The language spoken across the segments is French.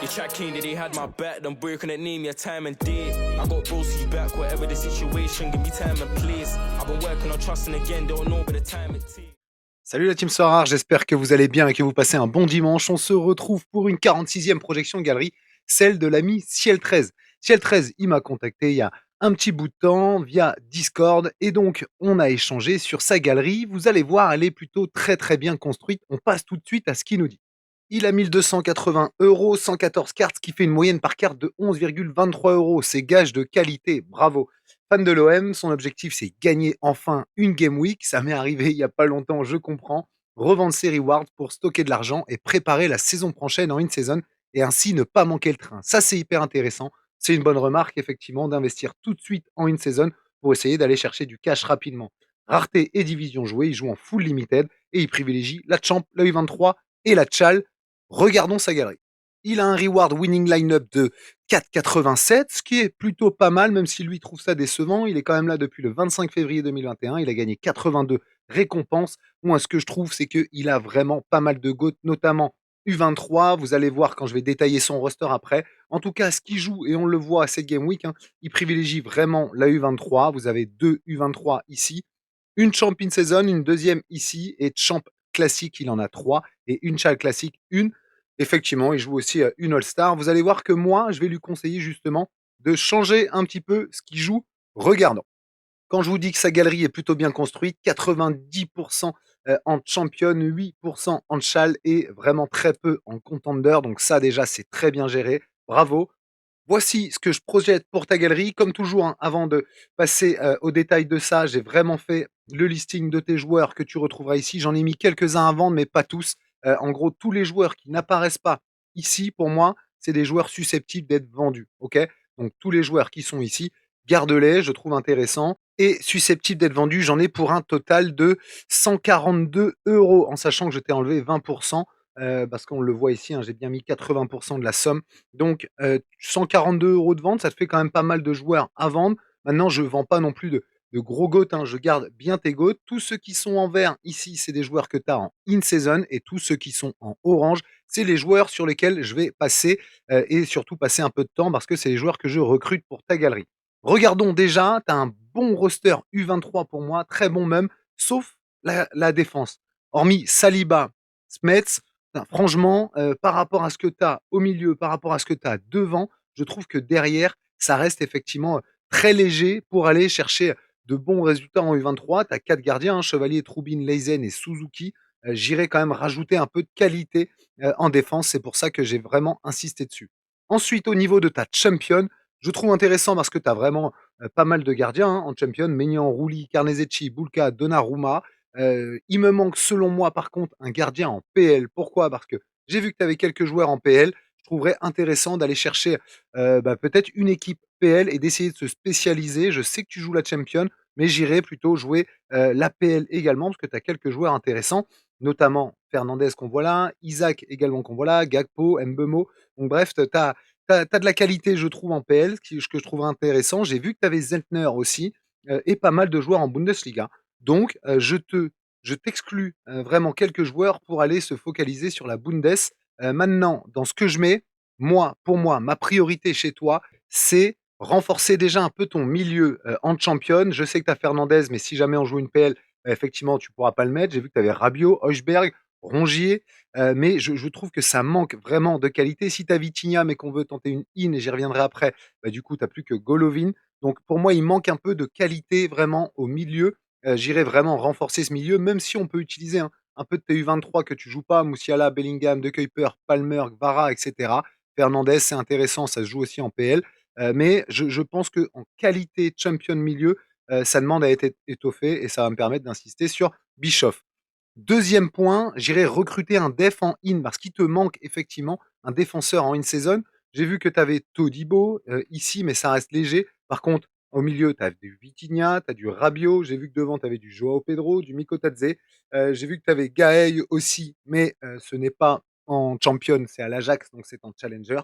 You chat keen that he had my back, then boy couldn't name your time and day. I got bros who's back, whatever the situation, give me time and place. I've been working on trusting again, don't know but the time it takes. Salut la team Sorar, j'espère que vous allez bien et que vous passez un bon dimanche. On se retrouve pour une 46e projection galerie, celle de l'ami Ciel 13. Ciel 13, il m'a contacté il y a un petit bout de temps via Discord et donc on a échangé sur sa galerie. Vous allez voir, elle est plutôt très bien construite. On passe tout de suite à ce qu'il nous dit. Il a 1280 euros, 114 cartes, ce qui fait une moyenne par carte de 11,23 euros. C'est gage de qualité, bravo. Fan de l'OM, son objectif c'est gagner enfin une Game Week. Ça m'est arrivé il y a pas longtemps, je comprends. Revendre ses rewards pour stocker de l'argent et préparer la saison prochaine en in-season et ainsi ne pas manquer le train. Ça c'est hyper intéressant. C'est une bonne remarque effectivement d'investir tout de suite en in-season pour essayer d'aller chercher du cash rapidement. Rareté et division jouée, il joue en full limited et il privilégie la Champ, la U23 et la Chal. Regardons sa galerie. Il a un reward winning line-up de 4,87, ce qui est plutôt pas mal, même si lui trouve ça décevant. Il est quand même là depuis le 25 février 2021. Il a gagné 82 récompenses. Moi, ce que je trouve, c'est qu'il a vraiment pas mal de GOAT, notamment U23. Vous allez voir quand je vais détailler son roster après. En tout cas, ce qu'il joue, et on le voit à cette Game Week, il privilégie vraiment la U23. Vous avez deux U23 ici. Une Champion Saison, une deuxième ici, et Champ classique, il en a trois, et une Chal classique, une. Effectivement, il joue aussi une All-Star. Vous allez voir que moi, je vais lui conseiller justement de changer un petit peu ce qu'il joue regardant. Quand je vous dis que sa galerie est plutôt bien construite, 90% en champion, 8% en chal et vraiment très peu en contender. Donc ça déjà, c'est très bien géré. Bravo. Voici ce que je projette pour ta galerie. Comme toujours, avant de passer au détail de ça, j'ai vraiment fait le listing de tes joueurs que tu retrouveras ici. J'en ai mis quelques-uns à vendre, mais pas tous. En gros, tous les joueurs qui n'apparaissent pas ici, pour moi, c'est des joueurs susceptibles d'être vendus. Ok. Donc tous les joueurs qui sont ici, garde-les, je trouve intéressant. Et susceptibles d'être vendus, j'en ai pour un total de 142 euros, en sachant que je t'ai enlevé 20%. Parce qu'on le voit ici, j'ai bien mis 80% de la somme. Donc 142 € de vente, ça te fait quand même pas mal de joueurs à vendre. Maintenant, je ne vends pas non plus de gros goats, je garde bien tes goats. Tous ceux qui sont en vert ici, c'est des joueurs que tu as en in-season, et tous ceux qui sont en orange, c'est les joueurs sur lesquels je vais passer et surtout passer un peu de temps parce que c'est les joueurs que je recrute pour ta galerie. Regardons déjà, tu as un bon roster U23 pour moi, très bon même, sauf la défense. Hormis Saliba, Smets, franchement, par rapport à ce que tu as au milieu, par rapport à ce que tu as devant, je trouve que derrière, ça reste effectivement très léger pour aller chercher de bons résultats en U23. Tu as 4 gardiens, Chevalier, Troubine, Leizen et Suzuki. J'irai quand même rajouter un peu de qualité en défense. C'est pour ça que j'ai vraiment insisté dessus. Ensuite, au niveau de ta champion, je trouve intéressant parce que tu as vraiment pas mal de gardiens en champion. Maignan, Rouli, Carnezetti, Bulka, Donnarumma. Il me manque, selon moi, par contre, un gardien en PL. Pourquoi? Parce que j'ai vu que tu avais quelques joueurs en PL. Je trouverais intéressant d'aller chercher peut-être une équipe PL et d'essayer de se spécialiser. Je sais que tu joues la Champion, mais j'irai plutôt jouer la PL également parce que tu as quelques joueurs intéressants, notamment Fernandez qu'on voit là, Isaac également qu'on voit là, Gakpo, Mbemo. Donc bref, tu as de la qualité, je trouve, en PL, que je trouve intéressant. J'ai vu que tu avais Zentner aussi et pas mal de joueurs en Bundesliga. Donc, je t'exclus vraiment quelques joueurs pour aller se focaliser sur la Bundes. Maintenant, dans ce que je mets, moi, pour moi, ma priorité chez toi, c'est renforcer déjà un peu ton milieu en championne. Je sais que tu as Fernandez, mais si jamais on joue une PL, effectivement, tu pourras pas le mettre. J'ai vu que tu avais Rabiot, Heuchberg, Rongier, mais je trouve que ça manque vraiment de qualité. Si tu as Vitinha, mais qu'on veut tenter une in, et j'y reviendrai après, du coup, tu n'as plus que Golovin. Donc, pour moi, il manque un peu de qualité vraiment au milieu. J'irai vraiment renforcer ce milieu, même si on peut utiliser un peu de TU23 que tu joues pas, Moussiala, Bellingham, De Kuyper, Palmer, Vara, etc. Fernandez, c'est intéressant, ça se joue aussi en PL. Mais je pense qu'en qualité champion milieu, ça demande à être étoffé et ça va me permettre d'insister sur Bischoff. Deuxième point, j'irai recruter un def en in parce qu'il te manque effectivement un défenseur en in-season. J'ai vu que tu avais Todibo ici, mais ça reste léger. Par contre, au milieu, tu as du Vitinha, tu as du Rabiot. J'ai vu que devant, tu avais du Joao Pedro, du Mikotadze. J'ai vu que tu avais Gaël aussi, mais ce n'est pas en champion, c'est à l'Ajax, donc c'est en challenger.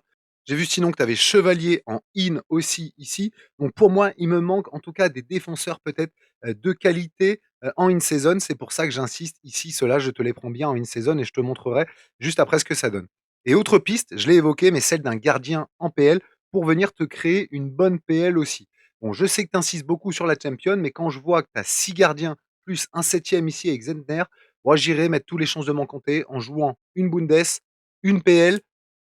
J'ai vu sinon que tu avais Chevalier en in aussi ici. Donc pour moi, il me manque en tout cas des défenseurs peut-être de qualité en in-season. C'est pour ça que j'insiste ici. Ceux-là, je te les prends bien en in-season et je te montrerai juste après ce que ça donne. Et autre piste, je l'ai évoqué, mais celle d'un gardien en PL pour venir te créer une bonne PL aussi. Bon, je sais que tu insistes beaucoup sur la Champion, mais quand je vois que tu as 6 gardiens plus un septième ici avec Zentner, moi j'irai mettre tous les chances de mon côté en jouant une Bundes, une PL,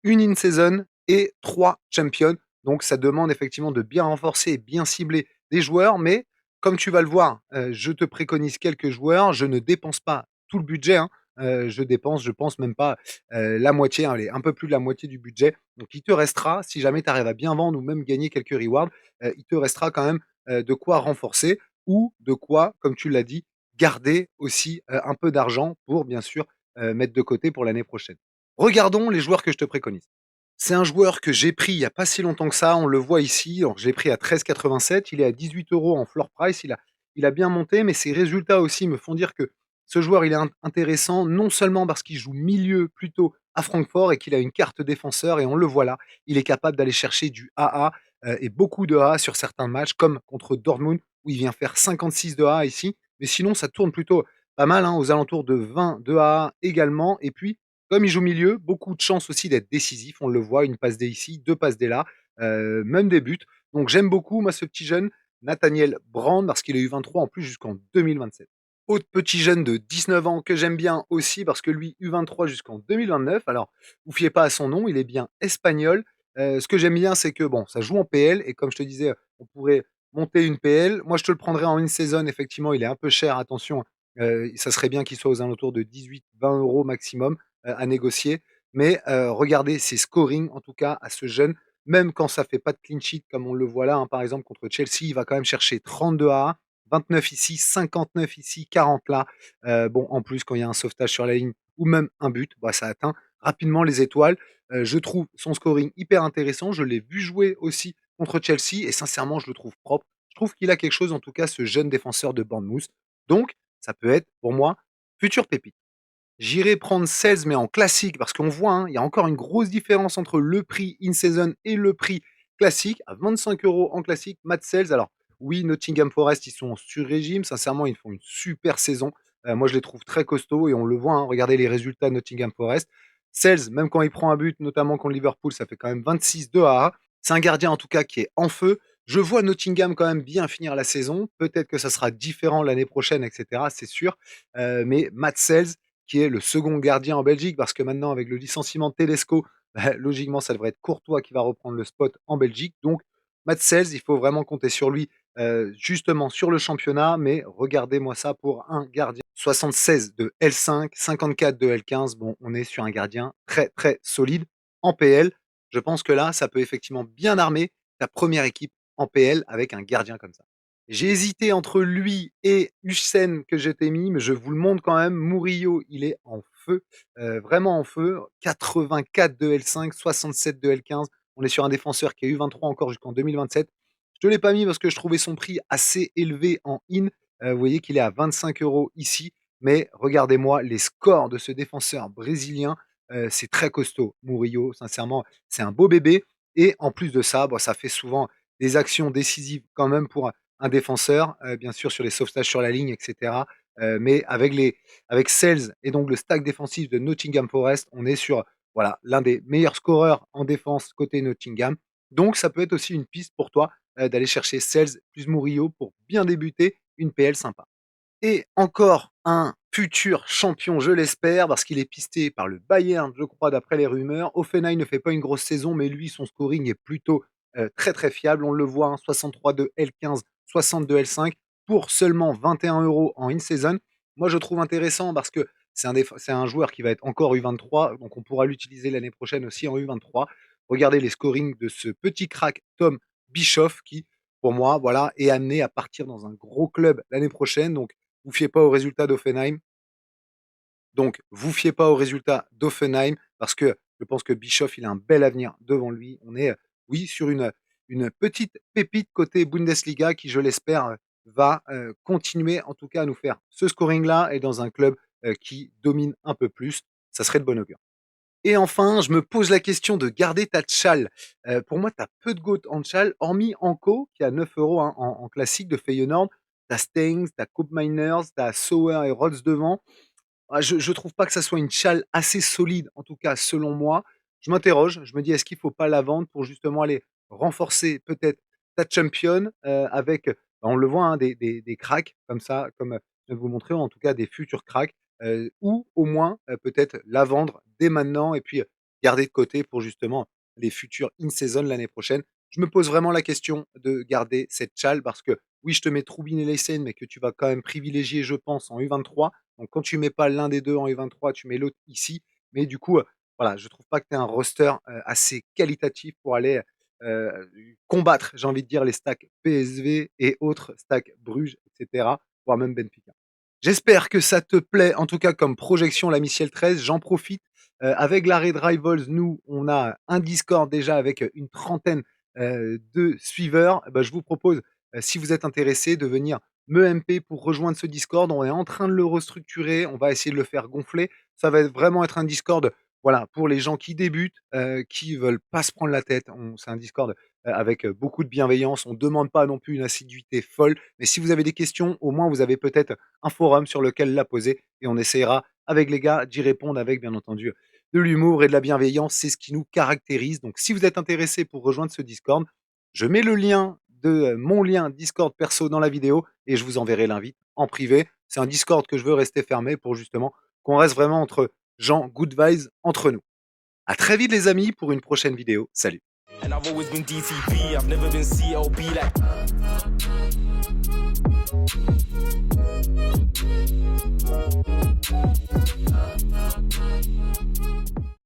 une in-season et 3 champions. Donc ça demande effectivement de bien renforcer et bien cibler des joueurs, mais comme tu vas le voir, je te préconise quelques joueurs. Je ne dépense pas tout le budget, hein. Je dépense, je pense même pas, la moitié, hein, allez, un peu plus de la moitié du budget. Donc il te restera, si jamais tu arrives à bien vendre ou même gagner quelques rewards, il te restera quand même, de quoi renforcer ou de quoi, comme tu l'as dit, garder aussi, un peu d'argent pour bien sûr, mettre de côté pour l'année prochaine. Regardons les joueurs que je te préconise. C'est un joueur que j'ai pris il y a pas si longtemps que ça, on le voit ici. Alors, je l'ai pris à 13,87, il est à 18 € en floor price, il a bien monté, mais ses résultats aussi me font dire que ce joueur, il est intéressant, non seulement parce qu'il joue milieu plutôt à Francfort et qu'il a une carte défenseur, et on le voit là, il est capable d'aller chercher du AA et beaucoup de AA sur certains matchs, comme contre Dortmund, où il vient faire 56 de AA ici. Mais sinon, ça tourne plutôt pas mal, hein, aux alentours de 20 de AA également. Et puis, comme il joue milieu, beaucoup de chances aussi d'être décisif. On le voit, une passe D ici, 2 passes D là, même des buts. Donc j'aime beaucoup, moi, ce petit jeune, Nathaniel Brand, parce qu'il a eu 23 en plus jusqu'en 2027. Autre petit jeune de 19 ans que j'aime bien aussi, parce que lui, U23 jusqu'en 2029. Alors, vous fiez pas à son nom, il est bien espagnol. Ce que j'aime bien, c'est que bon, ça joue en PL, et comme je te disais, on pourrait monter une PL. Moi, je te le prendrais en une saison. Effectivement, il est un peu cher, attention. Ça serait bien qu'il soit aux alentours de 18-20 € maximum à négocier. Mais regardez ses scoring, en tout cas, à ce jeune, même quand ça fait pas de clean sheet, comme on le voit là, hein, par exemple, contre Chelsea, il va quand même chercher 32 à 29 ici, 59 ici, 40 là. Bon, en plus, quand il y a un sauvetage sur la ligne ou même un but, bah, ça atteint rapidement les étoiles. Je trouve son scoring hyper intéressant. Je l'ai vu jouer aussi contre Chelsea et sincèrement, je le trouve propre. Je trouve qu'il a quelque chose, en tout cas, ce jeune défenseur de Bournemouth. Donc, ça peut être, pour moi, futur pépite. J'irai prendre 16, mais en classique, parce qu'on voit, hein, il y a encore une grosse différence entre le prix in-season et le prix classique. À 25 € en classique, Matt Sells. Alors, oui, Nottingham Forest, ils sont en sur-régime. Sincèrement, ils font une super saison. Moi, je les trouve très costauds et on le voit, hein, regardez les résultats de Nottingham Forest. Sells, même quand il prend un but, notamment contre Liverpool, ça fait quand même 26 à 1. C'est un gardien, en tout cas, qui est en feu. Je vois Nottingham quand même bien finir la saison. Peut-être que ça sera différent l'année prochaine, etc. C'est sûr. Mais Matt Sells, qui est le second gardien en Belgique, parce que maintenant, avec le licenciement de Tedesco, bah, logiquement, ça devrait être Courtois qui va reprendre le spot en Belgique. Donc, Matt Sells, il faut vraiment compter sur lui, justement sur le championnat. Mais regardez-moi ça pour un gardien. 76 de L5, 54 de L15. Bon, on est sur un gardien très, très solide en PL. Je pense que là, ça peut effectivement bien armer ta première équipe en PL avec un gardien comme ça. J'ai hésité entre lui et Hussein que je t'ai mis, mais je vous le montre quand même. Murillo, il est en feu, vraiment en feu. 84 de L5, 67 de L15. On est sur un défenseur qui a eu 23 encore jusqu'en 2027. Je te l'ai pas mis parce que je trouvais son prix assez élevé en in. Vous voyez qu'il est à 25 € ici, mais regardez-moi les scores de ce défenseur brésilien. C'est très costaud. Murillo, sincèrement, c'est un beau bébé. Et en plus de ça, bon, ça fait souvent des actions décisives quand même pour un défenseur, bien sûr sur les sauvetages sur la ligne, et cetera. Mais avec Sells et donc le stack défensif de Nottingham Forest, on est sur voilà l'un des meilleurs scoreurs en défense côté Nottingham. Donc ça peut être aussi une piste pour toi d'aller chercher Sells plus Murillo pour bien débuter une PL sympa. Et encore un futur champion, je l'espère, parce qu'il est pisté par le Bayern, je crois, d'après les rumeurs. Offenheim ne fait pas une grosse saison, mais lui, son scoring est plutôt très très fiable. On le voit, hein, 63 de L15, 60 de L5 pour seulement 21 € en in-season. Moi, je trouve intéressant parce que c'est un joueur qui va être encore U23, donc on pourra l'utiliser l'année prochaine aussi en U23. Regardez les scorings de ce petit crack Tom Bischoff qui, pour moi, voilà, est amené à partir dans un gros club l'année prochaine. Donc, vous fiez pas aux résultats d'Offenheim. Donc, vous fiez pas aux résultats d'Offenheim parce que je pense que Bischoff, il a un bel avenir devant lui. On est, oui, sur une petite pépite côté Bundesliga qui, je l'espère, va continuer en tout cas à nous faire ce scoring-là et dans un club qui domine un peu plus. Ça serait de bon augure. Et enfin, je me pose la question de garder ta tchal. Pour moi, tu as peu de GOAT en tchal, hormis Anko, qui a 9 € hein, en classique de Feyenoord. Tu as Stengs, tu as Koop Miners, tu as Sauer et Rhodes devant. Ah, je trouve pas que ça soit une tchal assez solide, en tout cas selon moi. je m'interroge, je me dis: «Est-ce qu'il faut pas la vendre pour justement aller renforcer peut-être ta champion?» Avec, on le voit, hein, des cracks comme ça, comme, je viens de vous montrer, ou en tout cas des futurs cracks, ou au moins, peut-être la vendre dès maintenant et puis, garder de côté pour justement les futurs in season l'année prochaine. Je me pose vraiment la question de garder cette châle parce que oui, je te mets Troubine et Leysen, mais que tu vas quand même privilégier, je pense, en U23. Donc quand tu mets pas l'un des 2 en U23, tu mets l'autre ici. Mais du coup, voilà, je trouve pas que tu as un roster, assez qualitatif pour aller, combattre, j'ai envie de dire, les stacks PSV et autres stacks Bruges et cetera, voire même Benfica. J'espère que ça te plaît, en tout cas comme projection, la Ciel 13. J'en profite, avec la Raid Rivals, nous, on a un Discord déjà avec, une trentaine, de suiveurs. Bah, je vous propose, si vous êtes intéressés, de venir me MP pour rejoindre ce Discord. On est en train de le restructurer, on va essayer de le faire gonfler. Ça va vraiment être un Discord, voilà, pour les gens qui débutent, qui veulent pas se prendre la tête. C'est un Discord, avec, beaucoup de bienveillance. On demande pas non plus une assiduité folle, mais si vous avez des questions, au moins vous avez peut-être un forum sur lequel la poser et on essaiera avec les gars d'y répondre avec, bien entendu, de l'humour et de la bienveillance. C'est ce qui nous caractérise. Donc si vous êtes intéressé pour rejoindre ce Discord, je mets le lien de, mon lien Discord perso dans la vidéo et je vous enverrai l'invite en privé. C'est un Discord que je veux rester fermé pour justement qu'on reste vraiment entre gens good vibes entre nous. À très vite les amis pour une prochaine vidéo. Salut. And I've always been DTP, I've never been CLB like.